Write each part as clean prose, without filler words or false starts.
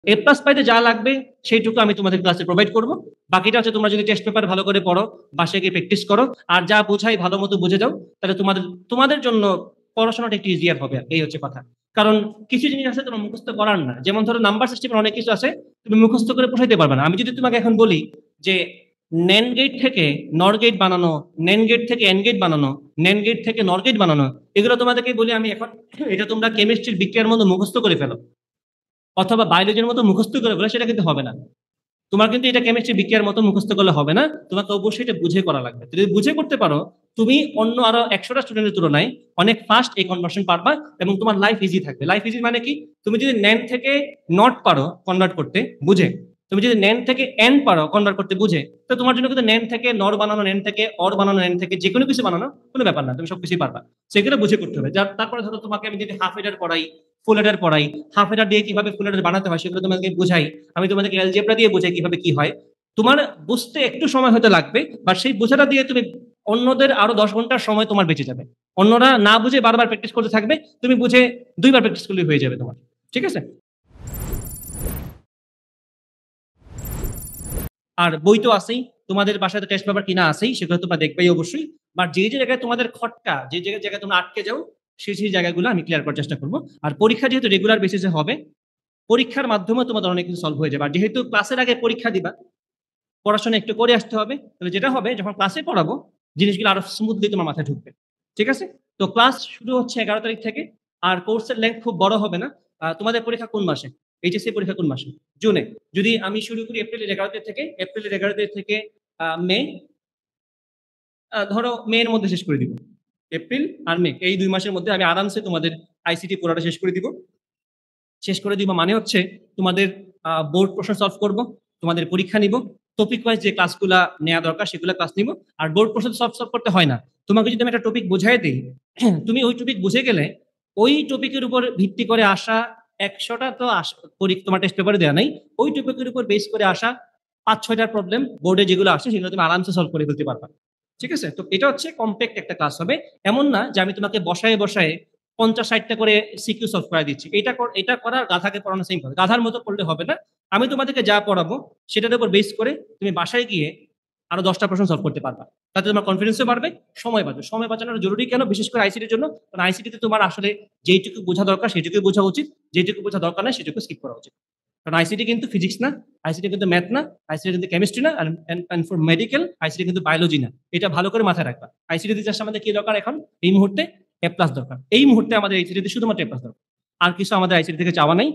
এ plus পাইতে যা লাগবে সেইটুকু আমি তোমাদের ক্লাসে প্রোভাইড করবো। বাকিটা হচ্ছে তোমরা যদি টেস্ট পেপার ভালো করে পড়ো, বাসায় গিয়ে প্র্যাকটিস করো, আর যা বোঝাই ভালো মতো বুঝে যাও, তাহলে তোমাদের তোমাদের জন্য পড়াশোনাটা একটু ইজিয়ার হবে। এই হচ্ছে কথা। কারণ কিছু জিনিস আছে তোমার মুখস্থ করার না, যেমন ধরো নাম্বার সিস্টেমের অনেক কিছু আছে তুমি মুখস্থ করে পোষাইতে পারবে না। আমি যদি তোমাকে এখন বলি যে নেন গেট থেকে নর গেট বানানো, নেন গেট থেকে এন গেট বানানো, নেন গেট থেকে নর গেট বানানো, এগুলো তোমাদেরকে বলি আমি এখন, এটা তোমরা কেমিস্ট্রির বিক্রিয়ার মতো মুখস্থ করে ফেলো অথবা বায়োলজির মতো মুখস্থ করে ফেলো, সেটা কিন্তু হবে না। তোমার কিন্তু এটা কেমিস্ট্রি বিক্রিয়ার মতো মুখস্থ করলে হবে না, তোমাকে অবশ্যই এটা বুঝে করা লাগবে। যদি বুঝে করতে পারো, তুমি অন্য আরো 100টা স্টুডেন্টের তুলনায় অনেক ফাস্ট এই কনভার্সন পারবা এবং তোমার লাইফ ইজি থাকবে। লাইফ ইজি মানে কি? তুমি যদি নেন থেকে নট পারো কনভার্ট করতে বুঝে, তুমি যদি নেন থেকে এন পারো কনভার্ট করতে বুঝে, তো তোমার জন্য কিন্তু নেন থেকে নর বানানো, নেন থেকে অর বানানো, নেন থেকে যে কোনো কিছু বানানো কোনো ব্যাপার না, তুমি সবকিছুই পারবা। সেগুলো বুঝে করতে হবে। তারপরে ধরো তোমাকে আমি যদি হাফ এডার পড়াই, ফুল এডার পড়াই, হাফ এডার দিয়ে কিভাবে ফুল এডার বানাতে হয় সেগুলো তোমাকে বুঝাই, আমি তোমাদেরকে অ্যালজেব্রা দিয়ে বোঝাই কিভাবে কি হয়, তোমার বুঝতে একটু সময় হতে লাগবে, বা সেই বোঝাটা দিয়ে তুমি অন্যদের আরো 10 ঘন্টার সময় তোমার বেঁচে যাবে। অন্যরা না বুঝে বারবার প্র্যাকটিস করতে থাকবে, তুমি বুঝে 2বার প্র্যাকটিস করলে হয়ে যাবে তোমার। ঠিক আছে? আর বই তো আছেই, তোমাদের বাসায় টেস্ট পেপার কিনা আছেই, সেগুলো তোমরা দেখবেই অবশ্যই। বাট যে যে জায়গায় তোমাদের খটকা, যে জায়গায় তোমরা আটকে যাও, সেই জায়গাগুলো আমি ক্লিয়ার করার চেষ্টা করবো। আর পরীক্ষা যেহেতু রেগুলার বেসিসে হবে, পরীক্ষার মাধ্যমে তোমাদের অনেক কিছু সলভ হয়ে যাবে। আর যেহেতু ক্লাসের আগে পরীক্ষা দিবা, পড়াশোনা একটু করে আসতে হবে, তাহলে যেটা হবে যখন ক্লাসে পড়াবো জিনিসগুলো আরো স্মুথলি তোমার মাথায় ঢুকবে। ঠিক আছে? তো ক্লাস শুরু হচ্ছে 11 তারিখ থেকে। আর কোর্সের লেন্থ খুব বড় হবে না। তোমাদের পরীক্ষা কোন মাসে? এইচএসসি পরীক্ষা কোন মাসে? জুনে। যদি আমি শুরু করি এপ্রিলের 11 তারিখ থেকে মে, ধরো মে এর মধ্যে শেষ করে দিব। এপ্রিল আর মে এই 2 মাসের মধ্যে আমি আরামসে তোমাদের আইসিটি পুরোটা শেষ করে দিব। শেষ করে দিব মানে হচ্ছে তোমাদের বোর্ড প্রশ্ন সলভ করব, তোমাদের পরীক্ষা নিব, টপিক ওয়াইজ যে ক্লাসগুলো নেওয়া দরকার সেগুলো ক্লাস নিব। আর বোর্ড প্রশ্ন সলভ সলভ করতে হয় না, তোমাকে যদি আমি একটা টপিক বুঝাই দিই, তুমি ওই টপিক বুঝে গেলে ওই টপিকের উপর ভিত্তি করে আসা 100টা তো তোমার টেস্ট পেপারে দেওয়া নাই, ওই টপিকের উপর বেস করে আসা 5-6টার প্রবলেম বোর্ডে যেগুলো আসে সেগুলো তুমি আরামসে সলভ করে ফেলতে পারবা। ঠিক আছে? তো এটা হচ্ছে কমপ্যাক্ট একটা ক্লাস হবে। এমন না যে আমি তোমাকে বসায় বসায় 50-60টা করে সিকিউ সলভ করে দিচ্ছি। এটা করার গাধাকে পড়ানো সেম হবে, গাধার মতো পড়লে হবে না। আমি তোমাদেরকে যা পড়াবো সেটার উপর বেস করে তুমি বাসায় গিয়ে আরো 10টা প্রশ্ন সলভ করতে পারবা। তাতে তোমার কনফিডেন্সও বাড়বে, সময় বাঁচবে। সময় বাঁচানোর জরুরি কেন? বিশেষ করে আইসিটির জন্য। কারণ আইসিটিতে তোমার আসলে যেইটুকু বোঝা দরকার সেটুকুই বোঝা উচিত, যেটুকু বোঝা দরকার না সেটুকু স্কিপ করা উচিত। কারণ আইসিটি কিন্তু ফিজিক্স না, আইসিটি কিন্তু ম্যাথ না, আইসিটি কিন্তু কেমিস্ট্রি না, এন্ড ফর মেডিকেল আইসিটি কিন্তু বায়োলজি না। এটা ভালো করে মাথায় রাখবা। আইসিটি জাস্ট আমাদের কি দরকার এখন এই মুহূর্তে? এ প্লাস দরকার। এই মুহূর্তে আমাদের আইসিটিতে শুধুমাত্র এ প্লাস দরকার, আর কিছু আমাদের আইসিটি থেকে চাওয়া নাই।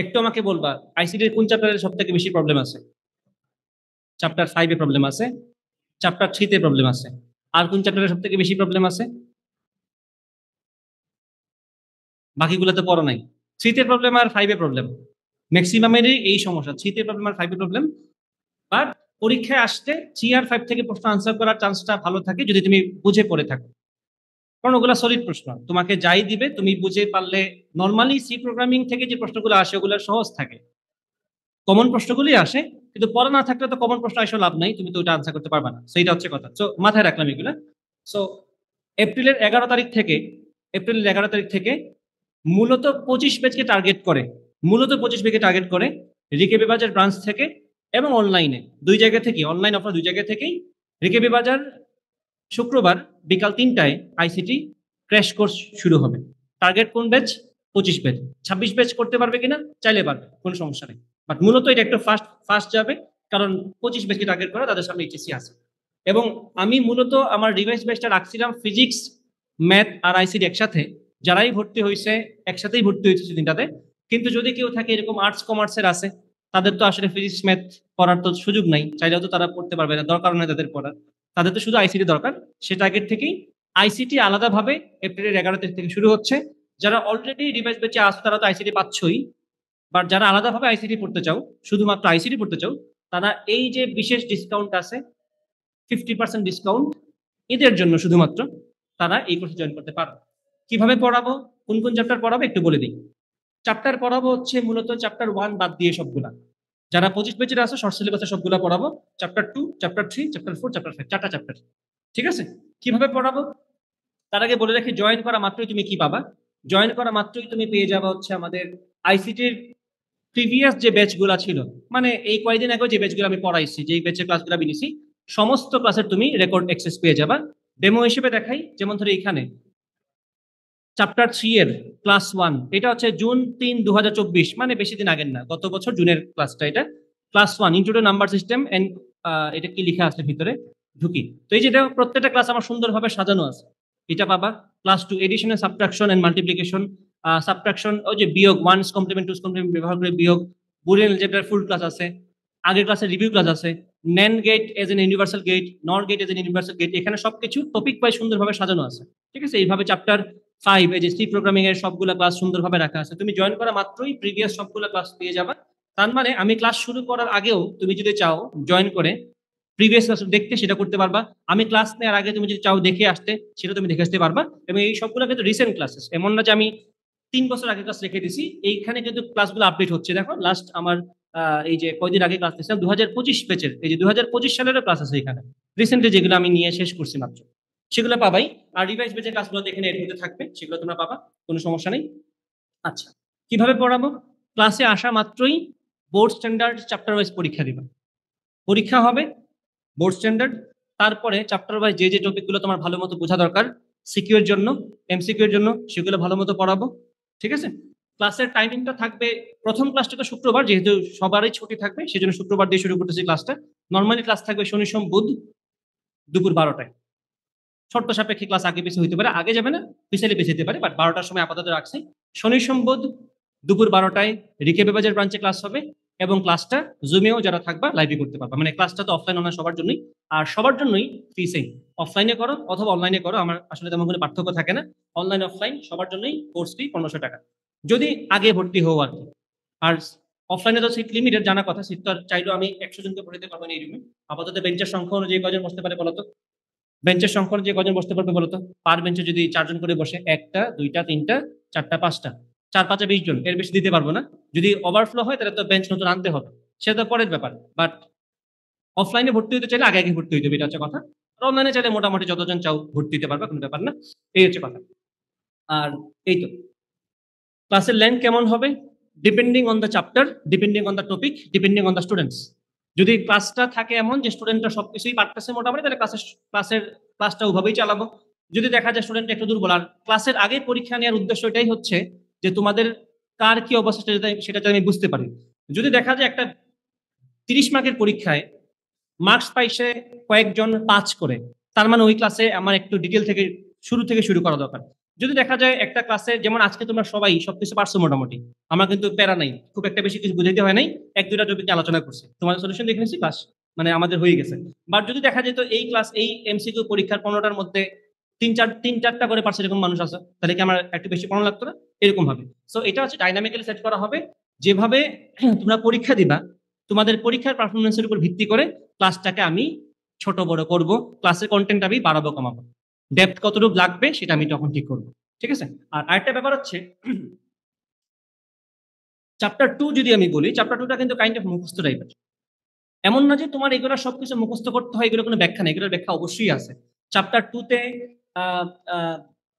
একটু আমাকে বলবা আইসিটির কোন চ্যাপ্টারে সব থেকে বেশি প্রবলেম আছে? চ্যাপ্টার 5-এ প্রবলেম আছে, চ্যাপ্টার 3-তে প্রবলেম আছে, আর কোন চ্যাপ্টারে সব থেকে বেশি প্রবলেম আছে? বাকিগুলো তো পড়ো নাই। 3-তে প্রবলেম আর 5-এ প্রবলেম, ম্যাক্সিমামেরই এই সমস্যা। 3-তে প্রবলেম আর 5-এ প্রবলেম। বাট পরীক্ষায় আসতে 3 আর 5 থেকে প্রশ্ন আনসার করার চান্সটা ভালো থাকে যদি তুমি বুঝে পড়ে থাকো। কারণ ওগুলো সলিড প্রশ্ন, তোমাকে যাই দিবে তুমি বুঝে পারলে। নর্মালি সি প্রোগ্রামিং থেকে যে প্রশ্নগুলো আসে ওগুলো সহজ থাকে, কমন প্রশ্নগুলি আসে, কিন্তু পড়া না থাকলে তো কমন প্রশ্ন আসলে লাভ নাই, তুমি তো ওটা আনসার করতে পারবে না। সেইটা হচ্ছে কথা। সো মাথায় রাখলাম এগুলো। সো এপ্রিলের 11 তারিখ থেকে, এপ্রিলের 11 তারিখ থেকে মূলত 25 ব্যাচকে টার্গেট করে, মূলত 25 ব্যাচকে টার্গেট করে রিকেবি বাজার ব্রাঞ্চ থেকে এবং অনলাইনে দুই জায়গা থেকে, অনলাইন অফার দুই জায়গা থেকেই। রিকেবি বাজার শুক্রবার বিকাল 3টায় আইসিটি ক্র্যাশ কোর্স শুরু হবে। টার্গেট কোন ব্যাচ? 25 ব্যাচ। 26 ব্যাচ করতে পারবে কিনা? চাইলে পারবে, কোনো সমস্যা নেই। বাট মূলত এটা একটু ফাস্ট ফাস্ট যাবে, কারণ 25 ব্যাচকে টার্গেট করা, তাদের সামনে এইচএসসি আছে। এবং আমি মূলত আমার রিভাইস ব্যাচটা রাখছিলাম ফিজিক্স, ম্যাথ আর আইসিটি একসাথে। যারাই ভর্তি হয়েছে একসাথেই ভর্তি হয়েছে সেদিনটাতে। কিন্তু যদি কেউ থাকে এরকম আর্টস কমার্সের আছে, তাদের তো আসলে ফিজিক্স ম্যাথ পড়ার তো সুযোগ নাই, চাইলেও তো তারা পড়তে পারবে না, দরকার নেই তাদের পড়ার, তাদের তো শুধু আইসিটি দরকার। সেটা আগের থেকেই আইসিটি আলাদাভাবে এপ্রিলের 11 তারিখ থেকে শুরু হচ্ছে। যারা অলরেডি রিভাইস ব্যাচে আসো তারা তো আইসিটি পাচ্ছই, বাট যারা আলাদাভাবে আইসিটি পড়তে চাও, শুধুমাত্র আইসিটি পড়তে চাও, তারা এই যে বিশেষ ডিসকাউন্ট আছে 50% ডিসকাউন্ট, এদের জন্য শুধুমাত্র তারা এই কোর্সে জয়েন করতে পারো। কিভাবে পড়াবো, কোন কোন চ্যাপ্টার পড়াবো একটু বলে দিই। চ্যাপ্টার পড়াবো হচ্ছে মূলত চ্যাপ্টার 1 বাদ দিয়ে সবগুলা। যারা 25 ব্যাচের আছে শর্ট সিলেবাসে সবগুলা পড়াবো। চ্যাপ্টার 2, চ্যাপ্টার 3, চ্যাপ্টার 4, চ্যাপ্টার 5, 4টা চ্যাপ্টার। ঠিক আছে? কিভাবে পড়াবো তার আগে বলে রাখি, জয়েন করা মাত্রই তুমি কি পাবা? জয়েন করা মাত্রই তুমি পেয়ে যাবে হচ্ছে আমাদের আইসিটির প্রিভিয়াস যে ব্যাচগুলো ছিল, মানে এই কয়েকদিন আগে যে ব্যাচগুলো আমি পড়াইছি, যেই ব্যাচের ক্লাসগুলো আমি নিছি, সমস্ত ক্লাসের তুমি রেকর্ড অ্যাক্সেস পেয়ে যাবা। ডেমো হিসেবে দেখাই, যেমন ধরো এখানে চ্যাপ্টার 3 এর ক্লাস 1, এটা হচ্ছে জুন 3, 2024, মানে বেশি দিন আগের না, গত বছর জুনের ক্লাসটা। এটা class 1 intro to number system and এটা কি লেখা আছে ভিতরে ঢুকি। তো এই যেটা প্রত্যেকটা ক্লাস আমার সুন্দরভাবে সাজানো আছে, এটা পাবা। Class 2 addition and subtraction and multiplication, subtraction ওই যে বিয়োগ, ওয়ানস কমপ্লিমেন্ট, টুস কমপ্লিমেন্ট ব্যবহার করে বিয়োগ, বুলিয়ান এলজেব্রার ফুল ক্লাস আছে, আগের ক্লাসের রিভিউ ক্লাস আছে, NAND gate as an universal gate, NOR gate as an universal gate, এখানে সবকিছু টপিক ওয়াইজ সুন্দরভাবে সাজানো আছে। ঠিক আছে, এইভাবে চ্যাপ্টার 5 এই যে সি প্রোগ্রামিং এর সবগুলো ক্লাস সুন্দরভাবে রাখা আছে। তুমি জয়েন করা মাত্রই প্রিভিয়াস সবগুলো ক্লাস পেয়ে যাবা। তার মানে আমি ক্লাস শুরু করার আগেও তুমি যদি চাও জয়েন করে প্রিভিয়াস ক্লাস দেখতে, সেটা করতে পারবা। আমি ক্লাস নেওয়ার আগে তুমি যদি চাও দেখে আসতে, সেটা তুমি দেখে আসতে পারবা। এবং এই সবগুলো কিন্তু রিসেন্ট ক্লাসেস, এমন না যে আমি 3 বছর আগে ক্লাস রেখে দিছি। এইখানে কিন্তু ক্লাসগুলো আপডেট হচ্ছে। দেখো লাস্ট আমার এই যে কয়দিন আগে ক্লাস নিয়েছিলাম 2025 ব্যাচের, এই যে 2025 সালেরও ক্লাস আছে এখানে, রিসেন্টলি যেগুলো আমি নিয়ে শেষ করছি মাত্র, সেগুলো পাবাই। আর রিভাইজ ব্যাচের ক্লাসগুলো এখানে এড হতে থাকবে, সেগুলো তোমরা পাবা, কোনো সমস্যা নেই। আচ্ছা, কিভাবে পড়াবো? ক্লাসে আসা মাত্রই বোর্ড স্ট্যান্ডার্ড চ্যাপ্টার ওয়াইজ পরীক্ষা দিবা। পরীক্ষা হবে বোর্ড স্ট্যান্ডার্ড, তারপরে চ্যাপ্টার ওয়াইজ যে যে টপিকগুলো তোমার ভালো মতো বোঝা দরকার, সিকিউ এর জন্য, এমসিকিউ এর জন্য, সেগুলো ভালো মতো পড়াবো। ঠিক আছে, ক্লাসের টাইমিংটা থাকবে, প্রথম ক্লাসটা তো শুক্রবার, যেহেতু সবারই ছুটি থাকবে সেজন্য শুক্রবার দিয়ে শুরু করতেছি ক্লাসটা। নর্মালি ক্লাস থাকবে শনি সোম বুধ দুপুর 12টায়। শর্ত সাপেক্ষে ক্লাস আগে পিছিয়ে হতে পারে, আগে যাবে না, পিছালে পিছিয়ে যেতে পারে, বাট 12টার সময় আপাতত রাখছি। শনি সোম বুধ দুপুর 12টায় রিকে বেবাজের ব্রাঞ্চে ক্লাস হবে, এবং ক্লাসটা জুমেও যারা থাকবা লাইভে করতে পারবা। মানে ক্লাসটা তো অফলাইন অনলাইন সবার জন্যই, আর সবার জন্যই ফি সেম। অফলাইনে করো অথবা অনলাইনে করো, আমার আসলে তেমন কোনো পার্থক্য থাকে না। অনলাইন অফলাইন সবার জন্যই কোর্স ফি 1500 টাকা, যদি আগে ভর্তি হও আর কি। আর অফলাইনে তো সিট লিমিটেড, জানা কথা, সিট তো চাইলেও আমি 100 জনকে পড়াতে পারবো না এই রুমে। আপাতত বেঞ্চের সংখ্যা অনুযায়ী কজন বসতে পারে বলতো? বেঞ্চের সংখ্যা অনুযায়ী কজন বসতে পারবে বলতো? পার বেঞ্চে যদি 4 জন করে বসে, 1টা 2টা 3টা 4টা 5টা, 4 5 20 জন, এর বেশি দিতে পারবো না। যদি ওভারফ্লো হয় তাহলে তো বেঞ্চ নতুন আনতে হবে, সেটা তো পরের ব্যাপার। বাট অফলাইনে ভর্তি হতে চাইলে আগে আগে ভর্তি হইতে হবে, এটা হচ্ছে কথা। আর অনলাইনে চাইলে মোটামুটি যতজন চাও ভর্তি হতে পারবে, কোনো ব্যাপার না। এই হচ্ছে কথা। আর এই তো, ক্লাসের লেন্থ কেমন হবে? Depending on the chapter, depending on the topic, depending on the students. যদি ক্লাসটা থাকে এমন যে স্টুডেন্টরা সবকিছুই পারতেছে মোটামুটি, তাহলে ক্লাসটা ওভাবেই চালাবো। যদি দেখা যায় স্টুডেন্ট একটু দুর্বল, আর ক্লাসের আগে পরীক্ষা নেওয়ার উদ্দেশ্য এটাই হচ্ছে যে তোমাদের কার কি অবস্থা সেটা যাতে আমি বুঝতে পারি। যদি দেখা যায় একটা 30 মার্কের পরীক্ষায় মার্কস পাইছে কয়েকজন 5 করে, তার মানে ওই ক্লাসে আমার একটু ডিটেল থেকে শুরু করা দরকার। যদি দেখা যায় একটা ক্লাসে, যেমন আজকে তোমরা সবাই সবকিছু পারছো মোটামুটি, আমার কিন্তু প্যারা নাই, খুব একটা বেশি কিছু বুঝাইতে হয় নাই, 1 2টা টপিক আলোচনা করছি, তোমাদের সলিউশন দেখে নিচ্ছি, ক্লাস মানে আমাদের হয়ে গেছে। বাট যদি দেখা যেত এই ক্লাস, এই এমসিকিউ পরীক্ষার 15টার মধ্যে 3 4টা করে পারছে এরকম মানুষ আছে, তাহলে কি আমার একটু বেশি পড়ানো লাগতো না? এরকম ভাবে। সো এটা হচ্ছে ডাইনামিক্যালি সেট করা হবে, যেভাবে তোমরা পরীক্ষা দিবা, তোমাদের পরীক্ষার পারফরমেন্সের উপর ভিত্তি করে ক্লাসটাকে আমি ছোট বড় করব, ক্লাসের কন্টেন্ট আমি বাড়াবো কমাবো, ডেপথ কতটুকু লাগবে সেটা আমি তখন ঠিক করবো। ঠিক আছে, আর আরেকটা ব্যাপার হচ্ছে চ্যাপ্টার 2 যদি আমি বলি, চ্যাপ্টার 2টা কিন্তু কাইন্ড অফ মুখস্থ টাইপের। এমন না যে তোমার এগুলো সবকিছু মুখস্থ করতে হয়, এগুলো কোনো ব্যাখ্যা নেই, এগুলোর ব্যাখ্যা অবশ্যই আছে। চ্যাপ্টার 2তে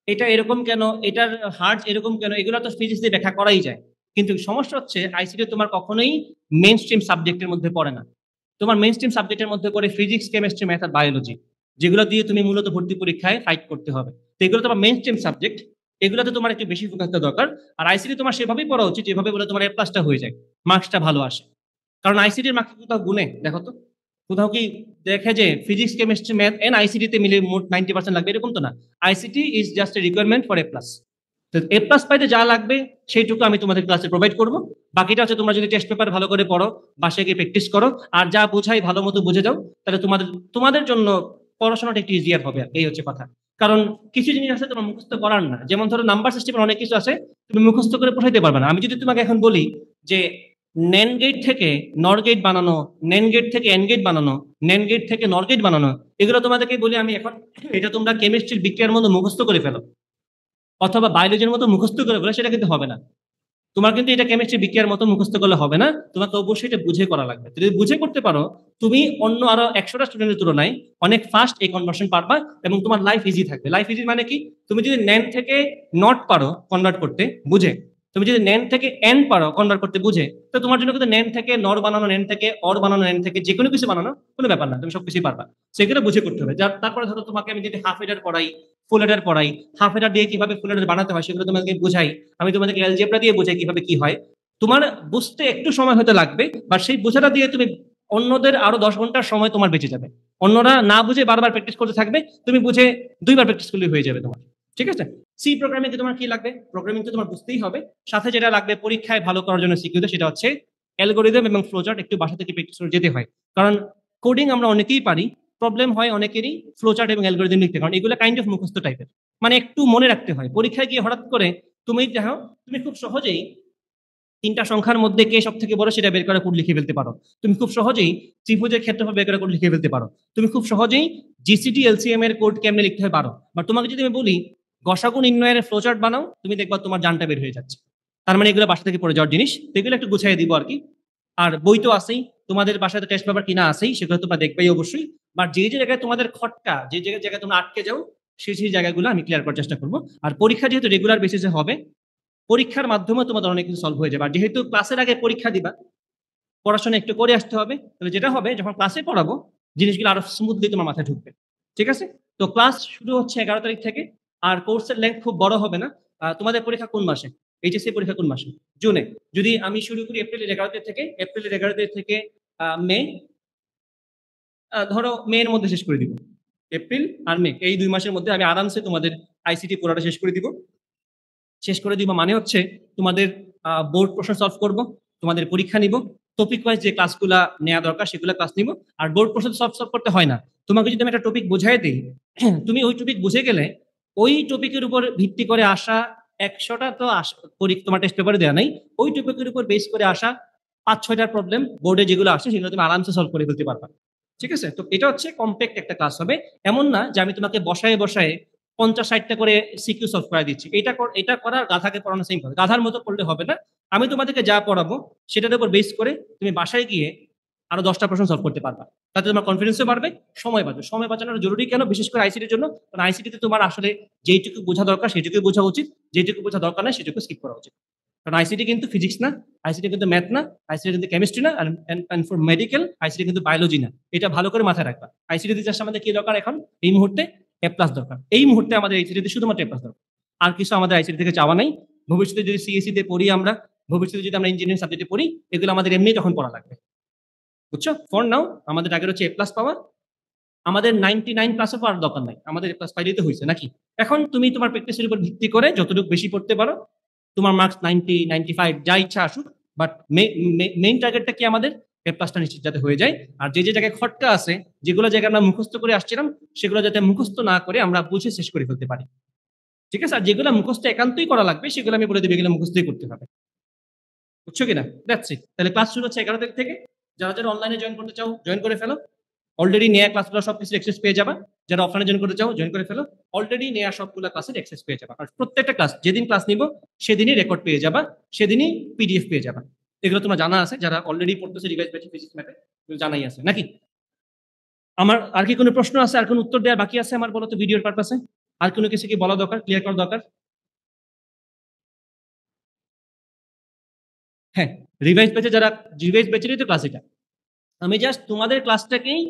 এটা এরকম কেন, এটার হার্জ এরকম কেন, এগুলো তো ফিজিক্স দিয়ে ব্যাখ্যা করাই যায়। কিন্তু সমস্যা হচ্ছে আইসিটি তোমার কখনোই মেইন স্ট্রিম সাবজেক্টের মধ্যে পড়ে না। তোমার মেইন স্ট্রিম সাবজেক্টের মধ্যে পড়ে ফিজিক্স, কেমিস্ট্রি, ম্যাথ আর বায়োলজি, যেগুলো দিয়ে তুমি মূলত ভর্তি পরীক্ষায় ফাইট করতে হবে। তো এগুলো তোমার মেইন স্ট্রিম সাবজেক্ট, এগুলোতে তোমার একটু বেশি ফোকাস দেওয়া দরকার। আর আইসিটি তোমার সেভাবেই পড়া উচিত যেভাবে বলে তোমার A+টা হয়ে যায়, মার্কসটা ভালো আসে। কারণ আইসিটির মার্কস কোথাও গুনে দেখো তো, কোথাও কি দেখে যে ফিজিক্স, কেমিস্ট্রি, ম্যাথ এন্ড আইসিটিতে মিলে মোট 90% লাগবে, এরকম তো না। ICT is just a requirement for A+। তো A+ পাইতে যা লাগবে সেইটুকু আমি তোমাদের ক্লাসে প্রোভাইড করবো। বাকিটা হচ্ছে তোমরা যদি টেস্ট পেপার ভালো করে পড়ো, বাসায় গিয়ে প্র্যাকটিস করো, আর যা বোঝাই ভালো মতো বুঝে যাও, তাহলে তোমাদের জন্য পড়াশোনাটা একটু ইজিয়ার হবে। এই হচ্ছে কথা। কারণ কিছু জিনিস আছে তোমার মুখস্থ করার না, যেমন ধরো নাম্বার সিস্টেমের অনেক কিছু আছে তুমি মুখস্থ করে পড়াইতে পারবে না। আমি যদি তোমাকে এখন বলি যে নেন গেট থেকে নর গেট বানানো, নেন গেট থেকে এন গেট বানানো, নেন গেট থেকে নর গেট বানানো, এগুলো তোমাদেরকে বলি আমি এখন, এটা তোমরা কেমিস্ট্রির বিক্রিয়ার মতো মুখস্থ করে ফেলো অথবা বায়োলজির মতো মুখস্থ করে ফেলো, সেটা কিন্তু হবে না। তোমার কিন্তু এটা কেমিস্ট্রি বিক্রিয়ার মতো মুখস্থ করলে হবে না, তোমাকে অবশ্যই এটা বুঝে করা লাগবে। যদি বুঝে করতে পারো, তুমি অন্য আরো 100টা স্টুডেন্টের তুলনায় অনেক ফাস্ট এই কনভার্সন পারবা, এবং তোমার লাইফ ইজি থাকবে। লাইফ ইজি মানে কি? তুমি যদি নেন থেকে নট পারো কনভার্ট করতে বুঝে, তুমি যদি নেন থেকে এন পারো কনভার্ট করতে বুঝে, তো তোমার জন্য কিন্তু নেন থেকে নর বানানো, নেন থেকে অর বানানো, নেন থেকে যে কোনো কিছু বানানো কোনো ব্যাপার না, তুমি সবকিছুই পারবা। সেগুলো বুঝে করতে হবে। তারপরে ধরো তোমাকে আমি যদি হাফ এডার পড়াই, ফুল এডার পড়াই, হাফ এডার দিয়ে কিভাবে ফুল এডার বানাতে হয় সেগুলো তোমাকে বুঝাই, আমি তোমাদেরকে অ্যালজেব্রা দিয়ে বোঝাই কিভাবে কি হয়। তোমার বুঝতে একটু সময় হতে লাগবে, বা সেই বোঝাটা দিয়ে তুমি অন্যদের আরো 10 ঘন্টার সময় তোমার বেঁচে যাবে। অন্যরা না বুঝে বারবার প্র্যাকটিস করতে থাকবে, তুমি বুঝে 2বার প্র্যাকটিস করলে হয়ে যাবে তোমার। ঠিক আছে? সি প্রোগ্রামিং এ তোমার কি লাগবে? প্রোগ্রামিং তো তোমার বুঝতেই হবে, সাথে যেটা লাগবে পরীক্ষায় ভালো করার জন্য সিকিউরিটি, সেটা হচ্ছে অ্যালগোরিদম এবং ফ্লোচার্ট। একটু বাসা থেকে প্র্যাকটিস করে যেতে হয়, কারণ কোডিং আমরা অনেকেই পারি, প্রবলেম হয় অনেকেরই ফ্লোচার্ট এবং অ্যালগোরিদম লিখতে, কারণ এগুলো কাইন্ড অফ মুখস্থ টাইপের, মানে একটু মনে রাখতে হয়। পরীক্ষায় গিয়ে হঠাৎ করে তুমি দেখো, তুমি খুব সহজেই 3টা সংখ্যার মধ্যে কে সব থেকে বড় সেটা বের করে কোড লিখে ফেলতে পারো। তুমি খুব সহজেই ত্রিভুজের ক্ষেত্রফল বের করে কোড লিখে ফেলতে পারো। তুমি খুব সহজেই জিসিডি এলসিএম এর কোড কেমনে লিখতে হয় পারো। বাট তোমাকে যদি আমি বলি গসাগু নির্ণয়ের ফ্লোচার্ট বানাও, তুমি দেখবা তোমার জানটা বের হয়ে যাচ্ছে। তার মানে এগুলো বাসা থেকে পড়ে যাওয়ার জিনিস, তো এগুলো একটু গুছাই দিব আর কি। আর বই তো আছেই, তোমাদের বাসায় টেস্ট পেপার কিনা আছেই, সেগুলো তোমরা দেখবেই অবশ্যই। বাট যে যে জায়গায় তোমাদের খটকা, যে জায়গায় তোমরা আটকে যাও, সেই জায়গাগুলো আমি ক্লিয়ার করার চেষ্টা করবো। আর পরীক্ষা যেহেতু রেগুলার বেসিসে হবে, পরীক্ষার মাধ্যমে তোমাদের অনেক কিছু সলভ হয়ে যাবে। আর যেহেতু ক্লাসের আগে পরীক্ষা দিবা, পড়াশোনা একটু করে আসতে হবে, তাহলে যেটা হবে যখন ক্লাসে পড়াবো জিনিসগুলো আরো স্মুথলি তোমার মাথায় ঢুকবে। ঠিক আছে? তো ক্লাস শুরু হচ্ছে 11 তারিখ থেকে, আর কোর্সের লেন্থ খুব বড় হবে না। তোমাদের পরীক্ষা কোন মাসে? এইচএসসি পরীক্ষা কোন মাসে? জুনে। যদি আমি শুরু করি এপ্রিলের 11 তারিখ থেকে মে, ধরো মে এর মধ্যে শেষ করে দিব। এপ্রিল আর মে এই 2 মাসের মধ্যে আমি আরামসে তোমাদের আইসিটি পুরোটা শেষ করে দিব। মানে হচ্ছে তোমাদের বোর্ড প্রশ্ন সলভ করব, তোমাদের পরীক্ষা নিব, টপিক ওয়াইজ যে ক্লাসগুলো নেওয়া দরকার সেগুলো ক্লাস নিব। আর বোর্ড প্রশ্ন সলভ করতে হয় না, তোমাকে যদি আমি একটা টপিক বুঝাই দিই, তুমি ওই টপিক বুঝে গেলে ওই টপিকের উপর ভিত্তি করে আসা 100টা তো তোমার টেস্ট পেপারে দেওয়া নাই, ওই টপিকের উপর বেস করে আসা 5-6টার প্রবলেম বোর্ডে যেগুলো আসে সেগুলো তুমি আরামসে সলভ করে ফেলতে পারবা। ঠিক আছে? তো এটা হচ্ছে কমপ্যাক্ট একটা ক্লাস হবে। এমন না যে আমি তোমাকে বসায় বসায় 50-60টা করে সিকিউ সলভ করে দিচ্ছি। এটা করার গাধাকে পড়ানো সেম হবে, গাধার মতো করলে হবে না। আমি তোমাদেরকে যা পড়াবো সেটার উপর বেস করে তুমি বাসায় গিয়ে আরো 10টা প্রশ্ন সলভ করতে পারবা। তাতে তোমার কনফিডেন্সও বাড়বে, সময় বাড়বে। সময় বাঁচানোর জরুরি কেন? বিশেষ করে আইসিটির জন্য, কারণ আইসিটিতে তোমার আসলে যেইটুকু বোঝা দরকার সেটুকুই বোঝা উচিত, যেটুকু বোঝা দরকার না সেটুকু স্কিপ করা উচিত। কারণ আইসিটি কিন্তু ফিজিক্স না, আইসিটি কিন্তু ম্যাথ না, আইসিটি কিন্তু কেমিস্ট্রি না, আর ফর মেডিকেল আইসিটি কিন্তু বায়োলজি না। এটা ভালো করে মাথায় রাখবা। আইসিটি জাস্ট আমাদের কি দরকার এখন এই মুহূর্তে? এ প্লাস দরকার। এই মুহূর্তে আমাদের আইসিটিতে শুধুমাত্র এ প্লাস দরকার, আর কিছু আমাদের আইসিটি থেকে চাওয়া নাই। ভবিষ্যতে যদি সিএসসি তে পড়ি আমরা, ভবিষ্যতে যদি আমরা ইঞ্জিনিয়ারিং সাবজেক্টে পড়ি, এগুলো আমাদের এমনি তখন পড়া লাগবে। বুঝছো? ফর নাও আমাদের টার্গেট হচ্ছে এ প্লাস পাওয়া। আমাদের 99+ পাওয়ার দরকার নাই, আমাদের এ প্লাস পাইলেই তো হয়েছে নাকি? এখন তুমি তোমার প্র্যাকটিসের উপর ভিত্তি করে যতটুকু বেশি পড়তে পারো, তোমার মার্কস 90, 95 যা ইচ্ছা আসুক, বাট মেইন টার্গেটটা কি আমাদের? এ প্লাসটা নিশ্চিত যাতে হয়ে যায়। আর যে জায়গায় খটকা আছে, যেগুলো জায়গায় আমরা মুখস্থ করে আসছিলাম, সেগুলো যাতে মুখস্থ না করে আমরা বুঝে শেষ করে ফেলতে পারি। ঠিক আছে? আর যেগুলো মুখস্থ একান্তই করা লাগবে সেগুলো আমি বলে দেবো, এগুলো মুখস্থই করতে হবে। বুঝছো কিনা? That's it. তাহলে ক্লাস শুরু হচ্ছে 11 তারিখ থেকে। যারা যারা অনলাইনে জয়েন করতে চাও জয়েন করে ফেলো। অলরেডি নেয়া ক্লাসগুলো সবকিছু অ্যাক্সেস পেয়ে যাবা। যারা অফলাইনে জয়েন করতে চাও জয়েন করে ফেলো। অলরেডি নেয়া সবগুলো ক্লাসের অ্যাক্সেস পেয়ে যাবা। আর প্রত্যেকটা ক্লাস যেদিন ক্লাস নিব সেদিনই রেকর্ড পেয়ে যাবা, সেদিনই পিডিএফ পেয়ে যাবা। এগুলো তোমার জানা আছে, যারা অলরেডি পড়তেছে রিভাইজ ব্যাচে ফিজিক্স ম্যাথে, জানাই আছে নাকি? আমার আর কি কোনো প্রশ্ন আছে? আর কোনো উত্তর দেওয়ার বাকি আছে আমার? বলো তো ভিডিওর পারপাসে আর কোনো কিছু কি বলা দরকার, ক্লিয়ার করা দরকার? হ্যাঁ, রিভাইজ ব্যাচেরই তো ক্লাস এটা। আমি জাস্ট তোমাদের ক্লাসটাকেই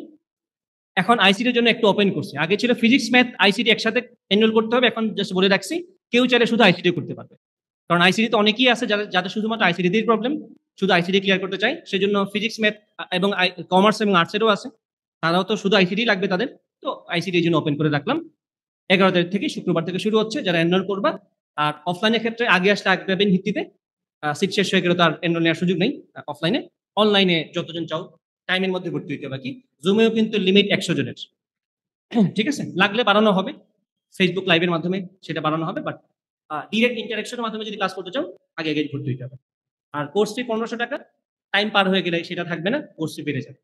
এখন আইসিটির জন্য একটু ওপেন করছি। আগে ছিল ফিজিক্স ম্যাথ আইসিটি একসাথে এনরোল করতে হবে, এখন জাস্ট বলে রাখছি কেউ চাইলে শুধু আইসিটি করতে পারবে। কারণ আইসিটি তো অনেকেই আছে যাদের শুধুমাত্র আইসিটিতেই প্রবলেম, শুধু আইসিটি ক্লিয়ার করতে চাই। সেজন্য ফিজিক্স ম্যাথ এবং কমার্স এবং আর্টসেরও আছে, তারাও তো শুধু আইসিটি লাগবে তাদের। তো আইসিটি এই জন্য ওপেন করে রাখলাম। 11 তারিখ থেকে শুক্রবার থেকে শুরু হচ্ছে, যারা এনরোল করবা। আর অফলাইনের ক্ষেত্রে আগে আসলে আগে পাবেন ভিত্তিতে, সিট শেষ হয়ে গেলে তো আর এনরোল নেওয়ার সুযোগ নেই অফলাইনে। অনলাইনে যতজন চাও টাইমের মধ্যে ভর্তি হইতে হবে। কি জুমেও কিন্তু লিমিট 100 জনের। ঠিক আছে? লাগলে বাড়ানো হবে, ফেসবুক লাইভের মাধ্যমে সেটা বাড়ানো হবে। বাট ডিরেক্ট ইন্টারাকশনের মাধ্যমে যদি ক্লাস করতে চাও আগে ভর্তি হইতে হবে। আর কোর্স ফি 1500 টাকা, টাইম পার হয়ে গেলে সেটা থাকবে না, কোর্স ফি বেড়ে যাবে।